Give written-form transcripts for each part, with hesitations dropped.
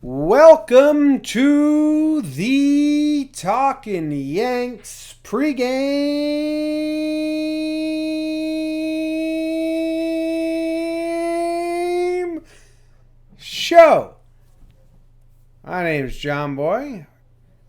Welcome to the Talkin Yanks pregame show. My name's John Boy.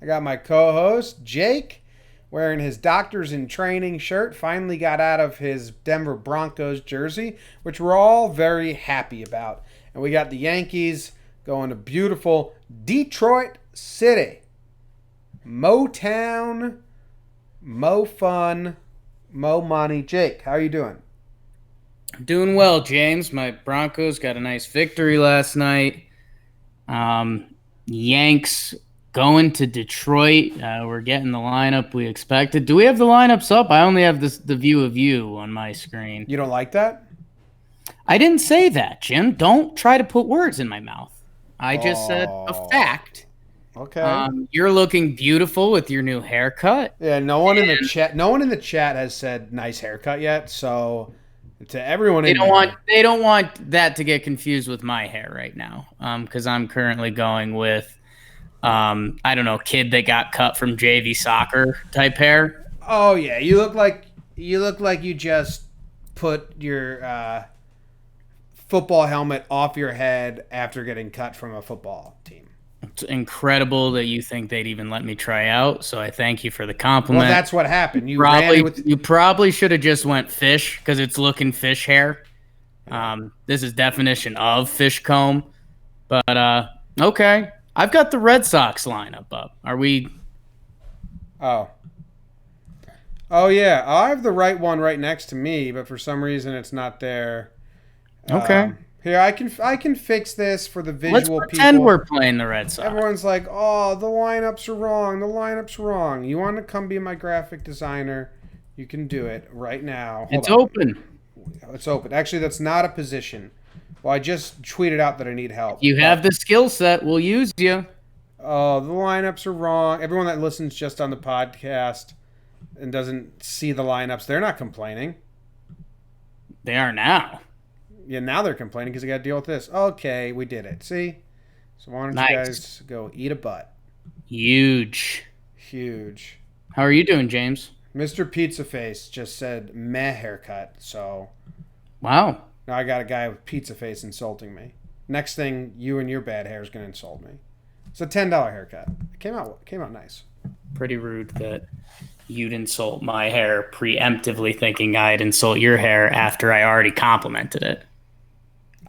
I got my co-host Jake wearing his doctors in training shirt. Finally got out of his Denver Broncos jersey, which we're all very happy about. And we got the Yankees going to beautiful Detroit City. Motown, mo fun, mo money. Jake, how are you doing? Doing well, James. My Broncos got a nice victory last night. Yanks going to Detroit. We're getting the lineup we expected. Do we have the lineups up? I only have the view of you on my screen. You don't like that? I didn't say that, Jim. Don't try to put words in my mouth. I just said a fact. Okay. You're looking beautiful with your new haircut. Yeah, no one in the chat has said nice haircut yet, so to everyone They don't want that to get confused with my hair right now. Because I'm currently going with I don't know, kid that got cut from JV soccer type hair. Oh yeah, you look like you just put your football helmet off your head after getting cut from a football team. It's incredible that you think they'd even let me try out, so I thank you for the compliment. Well, that's what happened. You probably should have just went fish because it's looking fish hair. This is definition of fish comb. But okay. I've got the Red Sox lineup up. Are we? Oh yeah. I have the right one right next to me, but for some reason it's not there. Okay. Here, I can fix this for the visual people. Let's pretend we're playing the Red Sox. Everyone's like, oh, the lineups are wrong. The lineups wrong. You want to come be my graphic designer? You can do it right now. It's open. It's open. Actually, that's not a position. Well, I just tweeted out that I need help. You have the skill set. We'll use you. Oh, the lineups are wrong. Everyone that listens just on the podcast and doesn't see the lineups, they're not complaining. They are now. Yeah, now they're complaining because they got to deal with this. Okay, we did it. See? So why don't you guys go eat a butt? Huge. How are you doing, James? Mr. Pizza Face just said meh haircut, so... Wow. Now I got a guy with pizza face insulting me. Next thing, you and your bad hair is going to insult me. It's a $10 haircut. It came out nice. Pretty rude that you'd insult my hair preemptively thinking I'd insult your hair after I already complimented it.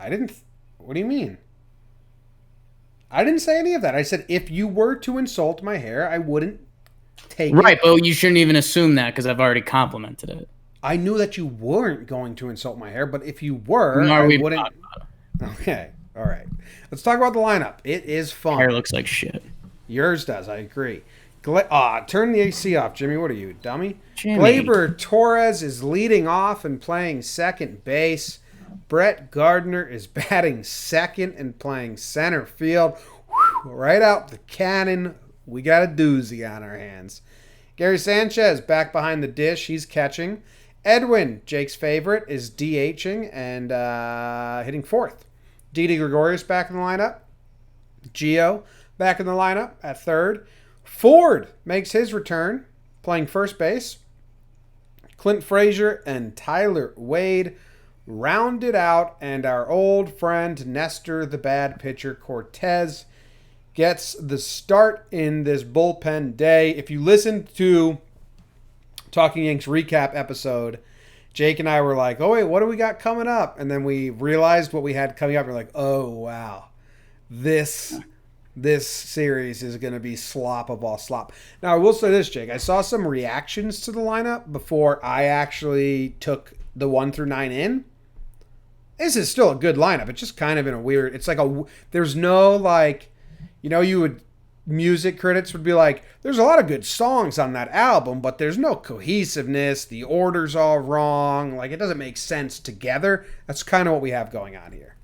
I didn't. What do you mean? I didn't say any of that. I said if you were to insult my hair, I wouldn't take it. Right, but you shouldn't even assume that because I've already complimented it. I knew that you weren't going to insult my hair, but if you were, I wouldn't. Okay, all right. Let's talk about the lineup. It is fun. Hair looks like shit. Yours does, I agree. Turn the AC off, Jimmy. What are you, dummy? Jimmy. Gleyber Torres is leading off and playing second base. Brett Gardner is batting second and playing center field. Whew, right out the cannon. We got a doozy on our hands. Gary Sanchez back behind the dish. He's catching. Edwin, Jake's favorite, is DHing and hitting fourth. Didi Gregorius back in the lineup. Gio back in the lineup at third. Ford makes his return, playing first base. Clint Frazier and Tyler Wade rounded out, and our old friend Nestor the bad pitcher Cortez gets the start in this bullpen day. If you listened to Talking Yanks recap episode, Jake and I were like, oh wait, what do we got coming up? And then we realized what we had coming up. We're like, oh wow, this series is going to be slop of all slop. Now I will say this, Jake, I saw some reactions to the lineup before I actually took the 1 through 9 in. This is still a good lineup. It's just kind of in a weird, it's like there's no like, music critics would be like, there's a lot of good songs on that album, but there's no cohesiveness. The order's all wrong. Like, it doesn't make sense together. That's kind of what we have going on here.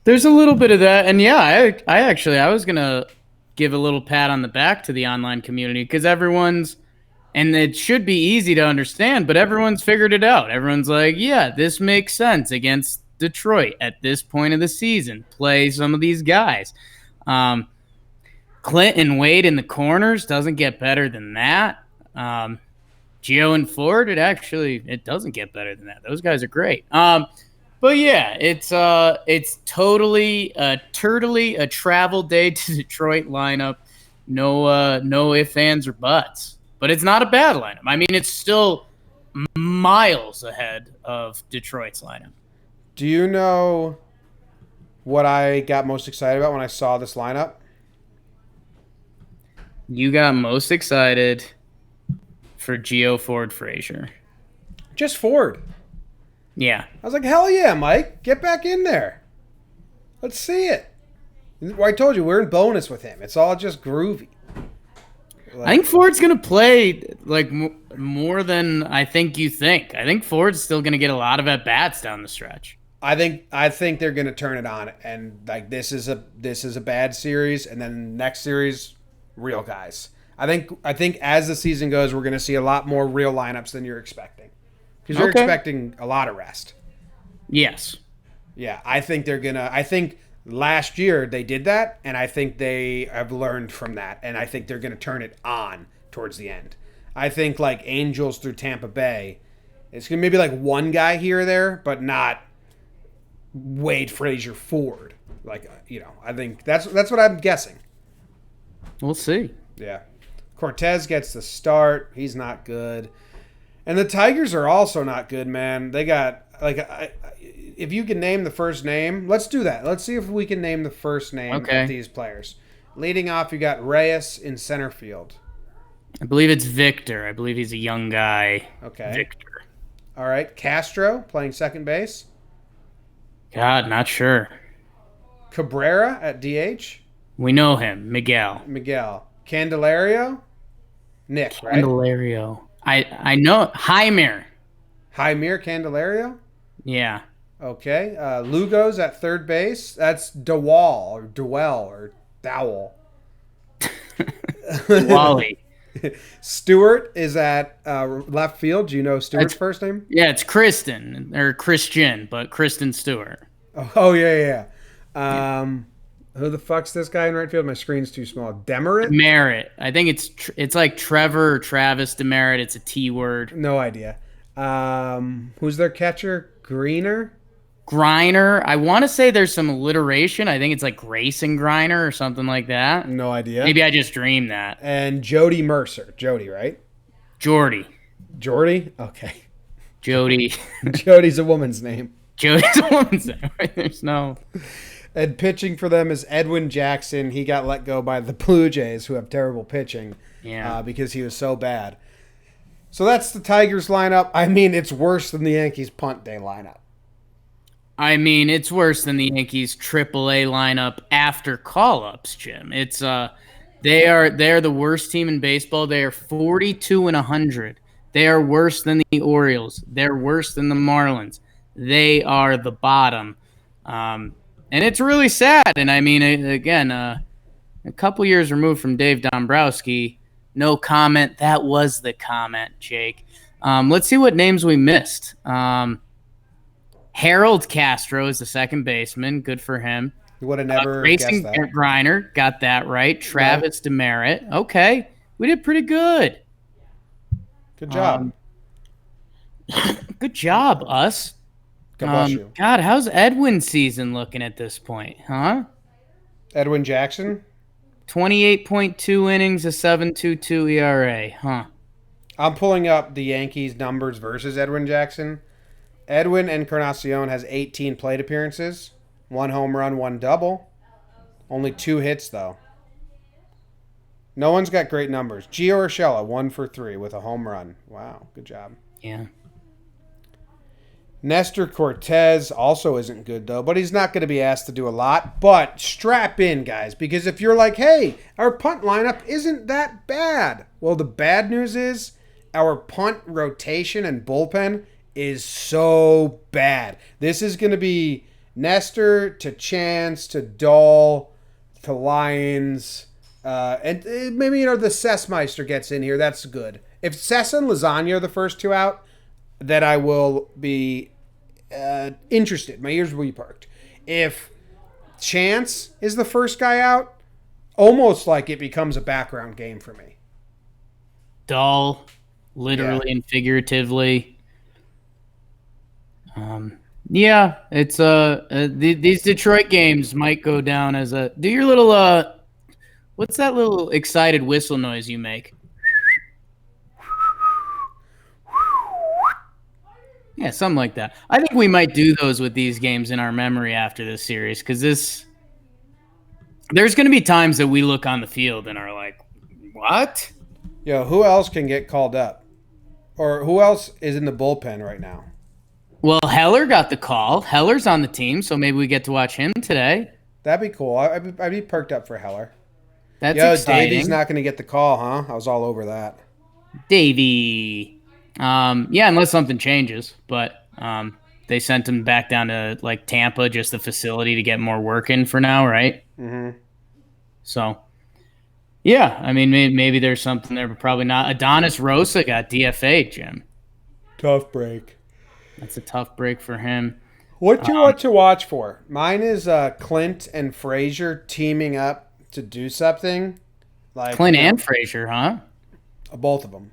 There's a little bit of that. And yeah, I was going to give a little pat on the back to the online community because everyone's, and it should be easy to understand, but everyone's figured it out. Everyone's like, yeah, this makes sense against Detroit at this point of the season. Play some of these guys. Clint and Wade in the corners doesn't get better than that. Gio and Ford, it doesn't get better than that. Those guys are great. But yeah, it's totally a travel day to Detroit lineup. No ifs, ands, or buts. But it's not a bad lineup. I mean, it's still miles ahead of Detroit's lineup. Do you know what I got most excited about when I saw this lineup? You got most excited for Gio, Ford, Frazier. Just Ford. Yeah. I was like, hell yeah, Mike. Get back in there. Let's see it. I told you, we're in bonus with him. It's all just groovy. I think Ford's going to play like more than I think you think. I think Ford's still going to get a lot of at-bats down the stretch. I think they're going to turn it on, and like this is a bad series, and then next series, real guys. I think as the season goes, we're going to see a lot more real lineups than you're expecting, because you're expecting a lot of rest. Yes. Yeah, I think last year they did that, and I think they have learned from that, and I think they're going to turn it on towards the end. I think like Angels through Tampa Bay, it's going to maybe like one guy here or there, but not Wade, Frazier, Ford. Like, I think that's what I'm guessing. We'll see. Yeah. Cortez gets the start. He's not good. And the Tigers are also not good, man. They got, if you can name the first name, let's do that. Let's see if we can name the first name of these players. Leading off, you got Reyes in center field. I believe it's Victor. I believe he's a young guy. Okay. Victor. All right. Castro playing second base. God, not sure. Cabrera at DH. We know him. Miguel. Candelario. Nick, right? Candelario. I know. Jaime Candelario. Yeah. Okay. Lugo's at third base. That's Dowell. Wally. Stewart is at left field. Do you know Stewart's first name? Yeah, it's Christian, but Kristen Stewart. Oh yeah. Who the fuck's this guy in right field? My screen's too small. Demerit. I think it's like Trevor or Travis Demerit. It's a T word. No idea. Who's their catcher? Griner. I want to say there's some alliteration. I think it's like Grayson Griner or something like that. No idea. Maybe I just dreamed that. And Jody Mercer. Jody, right? Jordy. Okay. Jody. Jody's a woman's name. Jody's a woman's name. There's no... And pitching for them is Edwin Jackson. He got let go by the Blue Jays, who have terrible pitching. Yeah. Because he was so bad. So that's the Tigers lineup. I mean, it's worse than the Yankees punt day lineup. I mean, it's worse than the Yankees AAA lineup after call-ups, Jim. It's they're the worst team in baseball. They are 42-100. They are worse than the Orioles. They're worse than the Marlins. They are the bottom. And it's really sad. And I mean, again, a couple years removed from Dave Dombrowski, no comment. That was the comment, Jake. Let's see what names we missed. Harold Castro is the second baseman. Good for him. You would have never Grayson guessed that. Griner, got that right. Travis Demerit. Okay. We did pretty good. Good job. Good job, us. God bless you. God, how's Edwin's season looking at this point, huh? Edwin Jackson? 28.2 innings, a 7.22 ERA, huh? I'm pulling up the Yankees numbers versus Edwin Jackson. Edwin Encarnacion has 18 plate appearances, 1 home run, 1 double. Only 2 hits, though. No one's got great numbers. Gio Urshela, 1 for 3 with a home run. Wow, good job. Yeah. Nestor Cortez also isn't good, though, but he's not going to be asked to do a lot. But strap in, guys, because if you're like, hey, our punt lineup isn't that bad. Well, the bad news is our punt rotation and bullpen is so bad. This is going to be Nestor to Chance to Dahl to Lyons. And maybe, the Sessmeister gets in here. That's good. If Sessa and Lasagna are the first 2 out, then I will be interested. My ears will be perked. If Chance is the first guy out, almost like it becomes a background game for me. Dull, literally and figuratively. Yeah, it's these Detroit games might go down as a. Do your little what's that little excited whistle noise you make? Yeah, something like that. I think we might do those with these games in our memory after this series because there's going to be times that we look on the field and are like, what? Yo, who else can get called up? Or who else is in the bullpen right now? Well, Heller got the call. Heller's on the team, so maybe we get to watch him today. That'd be cool. I'd be perked up for Heller. That's Yo, exciting. Davey's not going to get the call, huh? I was all over that. Davey. Yeah, unless something changes. But they sent him back down to like Tampa, just the facility to get more work in for now, right? Mm-hmm. So, yeah, I mean, maybe there's something there, but probably not. Adonis Rosa got DFA'd, Jim. Tough break. That's a tough break for him. What do you want to watch for? Mine is Clint and Frazier teaming up to do something. Like Clint and Frazier, huh? Both of them.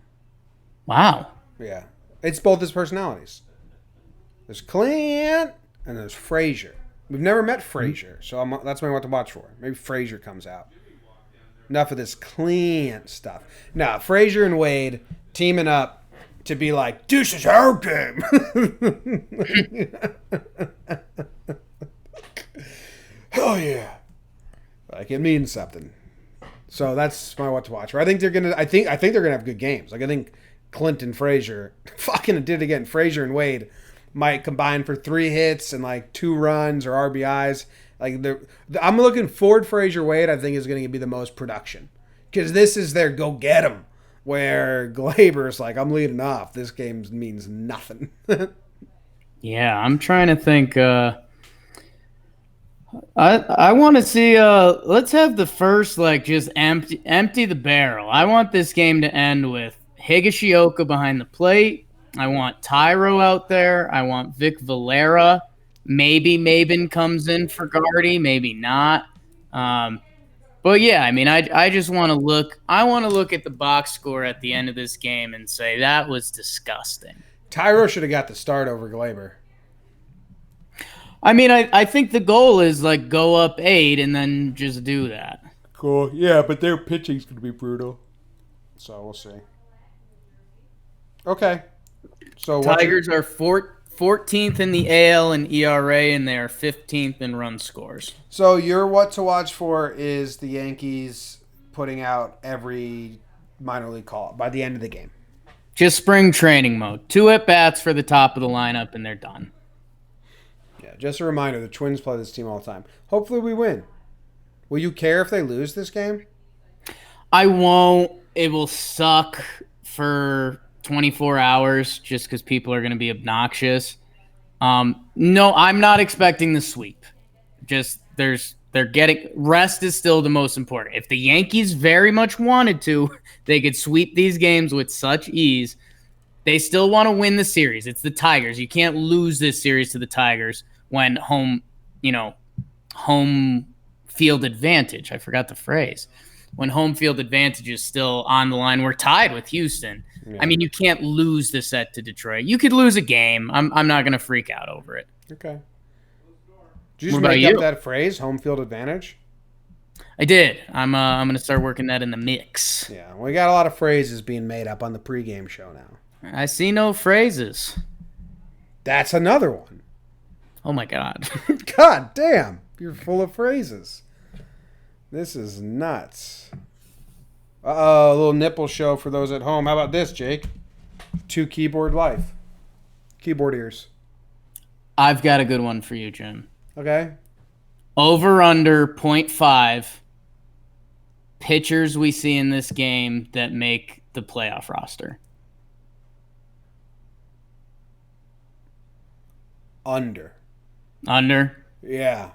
Wow. Yeah. It's both his personalities. There's Clint and there's Frazier. We've never met Frazier, so that's what I want to watch for. Maybe Frazier comes out. Enough of this Clint stuff. Now, Frazier and Wade teaming up to be like, this is our game. Oh yeah. Like it means something. So that's my what to watch. I think they're gonna have good games. Like I think Clint and Frazier fucking did it again. Frazier and Wade might combine for 3 hits and like 2 runs or RBIs. Like I'm looking forward Frazier Wade, I think is gonna be the most production. Because this is their go get 'em. Where Glaber's like, I'm leading off. This game means nothing. Yeah, I'm trying to think. I want to see. Let's have the first like just empty the barrel. I want this game to end with Higashioka behind the plate. I want Tyro out there. I want Vic Valera. Maybe Maben comes in for Gardy. Maybe not. But yeah, I mean, I just want to look. I want to look at the box score at the end of this game and say that was disgusting. Tyro should have got the start over Glaber. I mean, I think the goal is like go up 8 and then just do that. Cool. Yeah, but their pitching's going to be brutal. So we'll see. Okay. So Tigers are 14th in the AL in ERA, and they are 15th in run scores. So your what to watch for is the Yankees putting out every minor league call by the end of the game. Just spring training mode. 2 at-bats for the top of the lineup, and they're done. Yeah, just a reminder, the Twins play this team all the time. Hopefully we win. Will you care if they lose this game? I won't. It will suck for 24 hours just because people are going to be obnoxious. No, I'm not expecting the sweep. Just they're getting rest is still the most important. If the Yankees very much wanted to, they could sweep these games with such ease. They still want to win the series. It's the Tigers. You can't lose this series to the Tigers when home field advantage. I forgot the phrase. When home field advantage is still on the line, we're tied with Houston. Yeah. I mean, you can't lose the set to Detroit. You could lose a game. I'm not going to freak out over it. Okay. Did you just make up that phrase, home field advantage? I did. I'm going to start working that in the mix. Yeah, we got a lot of phrases being made up on the pregame show now. I see no phrases. That's another one. Oh, my God. God damn. You're full of phrases. This is nuts. Uh-oh, a little nipple show for those at home. How about this, Jake? 2 keyboard life. Keyboard ears. I've got a good one for you, Jim. Okay. Over under 0.5 pitchers we see in this game that make the playoff roster. Under. Yeah.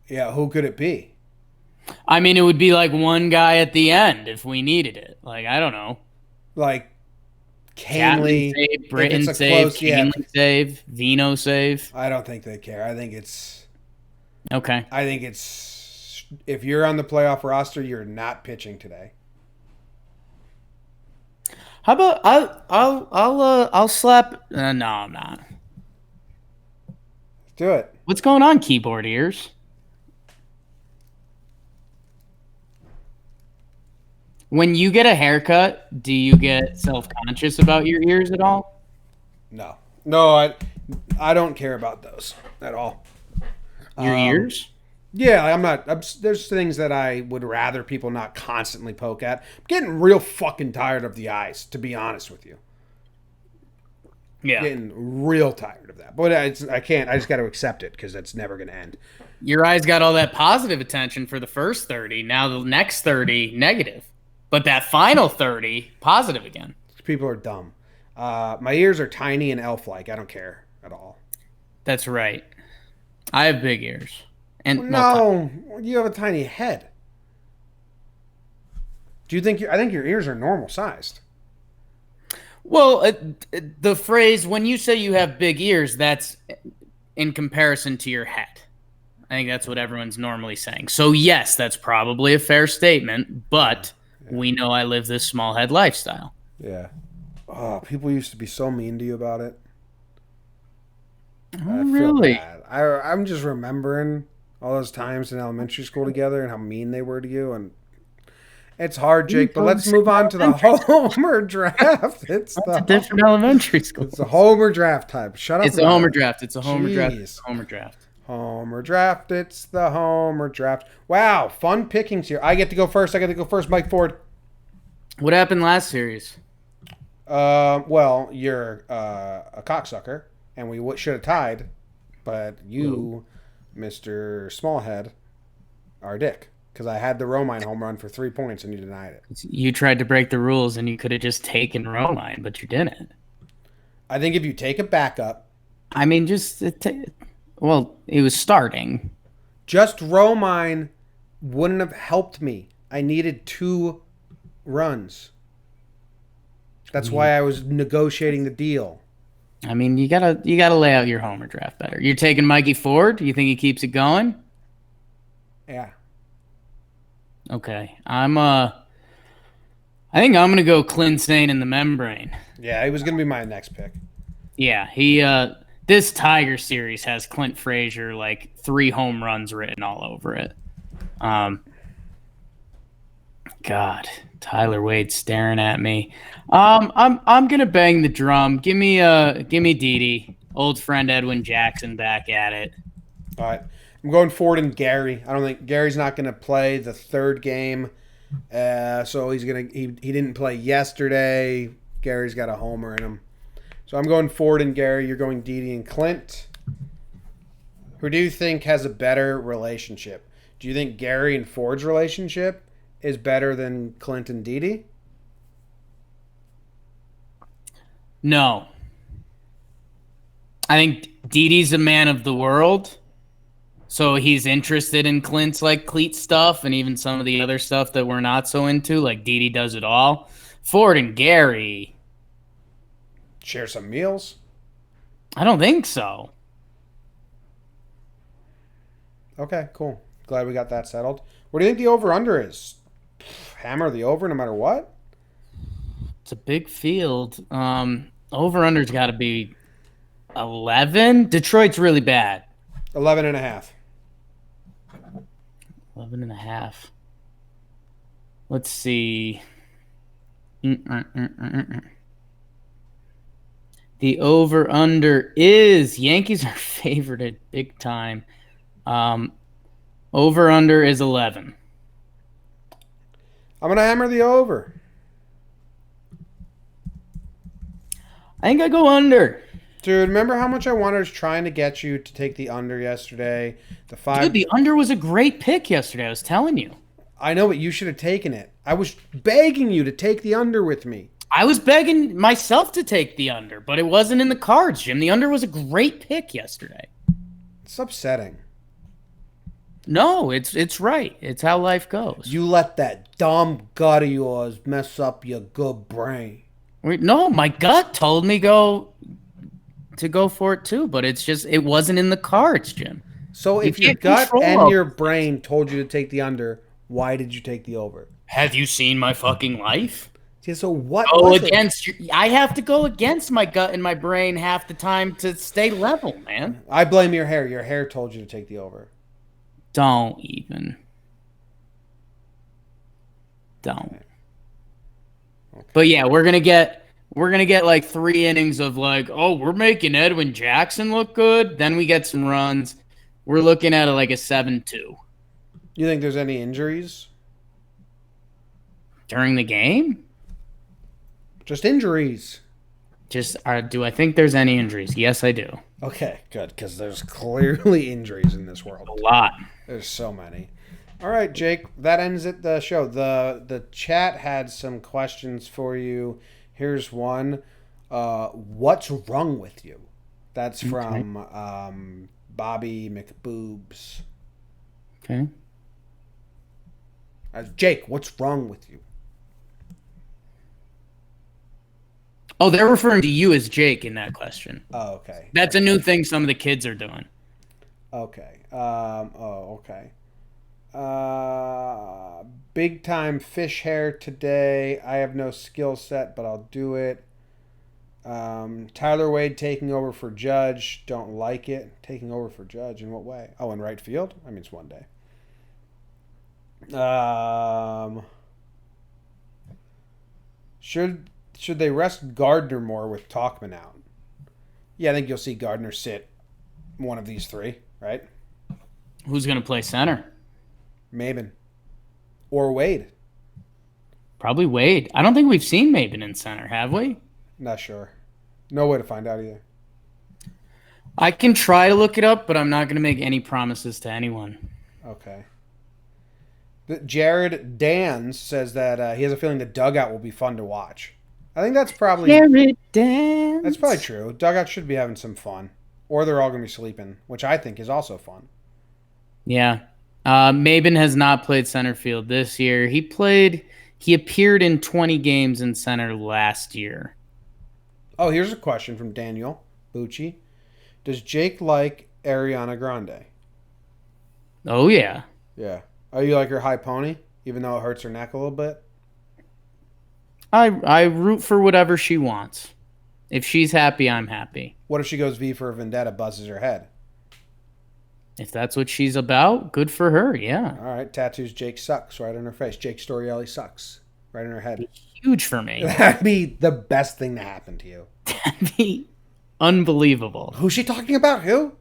Yeah, who could it be? I mean, it would be like one guy at the end if we needed it. Like, I don't know. Like Canley save, Britton save, Canley save, Vino save. I don't think they care. I think it's okay. I think it's If you're on the playoff roster, you're not pitching today. How about I'll slap? No, I'm not. Let's do it. What's going on, keyboard ears? When you get a haircut, do you get self-conscious about your ears at all? No, I don't care about those at all. Your ears? Yeah, I'm not. There's things that I would rather people not constantly poke at. I'm getting real fucking tired of the eyes, to be honest with you. Yeah. Getting real tired of that. But I can't. I just got to accept it because it's never going to end. Your eyes got all that positive attention for the first 30. Now the next 30, negative. But that final 30, positive again. People are dumb. My ears are tiny and elf-like. I don't care at all. That's right. I have big ears. And no, you have a tiny head. Do you think? I think your ears are normal sized. Well, the phrase when you say you have big ears, that's in comparison to your head. I think that's what everyone's normally saying. So yes, that's probably a fair statement, but we know I live this small head lifestyle. Yeah. Oh, people used to be so mean to you about it. Oh, really? I'm just remembering all those times in elementary school together and how mean they were to you. And it's hard, Jake, but let's move on to the Homer draft. It's a different elementary school. It's a Homer draft time. Shut up. It's a Homer draft. It's a Homer draft. It's a Homer draft. Homer draft. It's the Homer draft. Wow, fun pickings here. I get to go first. Mike Ford. What happened last series? Well, you're a cocksucker, and we should have tied, but you, Mr. Smallhead, are a dick. Because I had the Romine home run for 3 points, and you denied it. You tried to break the rules, and you could have just taken Romine, but you didn't. I think if you take a backup... I mean, well, it was starting. Just Romine wouldn't have helped me. I needed 2 runs. That's why I was negotiating the deal. I mean, you gotta lay out your Homer draft better. You're taking Mikey Ford? You think he keeps it going? Yeah. Okay. I think I'm gonna go Clint Sane in the membrane. Yeah, he was gonna be my next pick. Yeah, this Tiger series has Clint Frazier like 3 home runs written all over it. God, Tyler Wade's staring at me. I'm gonna bang the drum. Give me Didi, old friend Edwin Jackson back at it. All right, I'm going Ford and Gary. I don't think Gary's not gonna play the 3rd game, so he didn't play yesterday. Gary's got a homer in him, so I'm going Ford and Gary. You're going Didi and Clint. Who do you think has a better relationship? Do you think Gary and Ford's relationship is better than Clint and Didi? No. I think Didi's a man of the world, so he's interested in Clint's like cleat stuff and even some of the other stuff that we're not so into, like Didi does it all. Ford and Gary share some meals? I don't think so. Okay, cool. Glad we got that settled. What do you think the over-under is? Hammer the over no matter what? It's a big field. Over-under's got to be 11. Detroit's really bad. 11.5. 11.5. Let's see. The over-under is Yankees are favored big time. Over-under is 11. I'm going to hammer the over. I think I go under. Dude, remember how much I wanted trying to get you to take the under yesterday? Dude, the under was a great pick yesterday. I was telling you. I know, but you should have taken it. I was begging you to take the under with me. I was begging myself to take the under, but it wasn't in the cards, Jim. The under was a great pick yesterday. It's upsetting. No, it's right. It's how life goes. You let that dumb gut of yours mess up your good brain. No, my gut told me to go for it too, but it wasn't in the cards, Jim. So You if your can't gut control and all your those things. brain told you to take the under, why did you take the over? Have you seen my fucking life? Yeah, so what Go was it? against I have to go against my gut and my brain half the time to stay level, man. I blame your hair. Your hair told you to take the over. Don't even. Don't. Okay. But yeah, we're gonna get like 3 innings of like, oh, we're making Edwin Jackson look good. Then we get some runs. We're looking at like a 7-2 You think there's any injuries? during the game. Just injuries. Just do I think there's any injuries? Yes, I do. Okay, good, because there's clearly injuries in this world. A lot. There's so many. All right, Jake, that ends it the show. The chat had some questions for you. Here's one. What's wrong with you? That's from Bobby McBoobs. Okay. Jake, what's wrong with you? Oh, they're referring to you as Jake in that question. Oh, okay. That's a new thing some of the kids are doing. Okay. Okay. Big time fish hair today. I have no skill set, but I'll do it. Tyler Wade taking over for Judge. Don't like it. Taking over for Judge in what way? Oh, in right field? I mean, it's one day. Should they rest Gardner more with Talkman out? Yeah, I think you'll see Gardner sit one of these three, right? Who's going to play center? Maben. Or Wade. Probably Wade. I don't think we've seen Maben in center, have we? Not sure. No way to find out either. I can try to look it up, but I'm not going to make any promises to anyone. Okay. Jared Dans says that he has a feeling the dugout will be fun to watch. I think that's probably Jared Dan. that's probably true. Dugout should be having some fun, or they're all going to be sleeping, which I think is also fun. Yeah. Maben has not played center field this year. He appeared in 20 games in center last year. Oh, here's a question from Daniel Bucci. Does Jake like Ariana Grande? Oh, yeah. Yeah. Oh, you like her high pony, even though it hurts her neck a little bit? I root for whatever she wants. If she's happy, I'm happy. What if she goes V for a Vendetta, buzzes her head? If that's what she's about, good for her, yeah. All right, tattoos Jake sucks right on her face. Jake Storielli sucks right on her head. Huge for me. That'd be the best thing to happen to you. That'd be unbelievable. Who's she talking about? Who?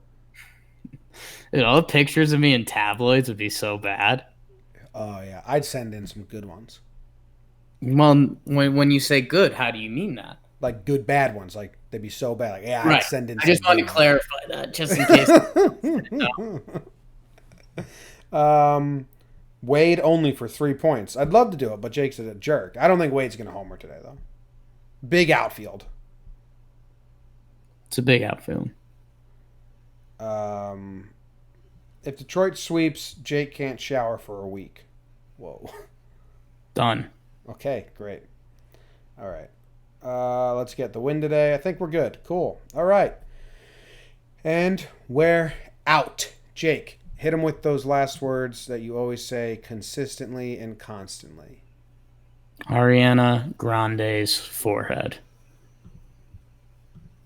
All the pictures of me in tabloids would be so bad. Oh, yeah. I'd send in some good ones. Well, when you say good, how do you mean that? Like good, bad ones. Like they'd be so bad. Like, yeah, Right. I'd send in I just some wanted to good clarify that, just in case. Wade only for 3 points. I'd love to do it, but Jake's a jerk. I don't think Wade's going to homer today, though. Big outfield. It's a big outfield. If Detroit sweeps, Jake can't shower for a week. Whoa. Done. Okay, great. All right. Let's get the win today. I think we're good. Cool. All right. And we're out. Jake, hit him with those last words that you always say consistently and constantly. Ariana Grande's forehead.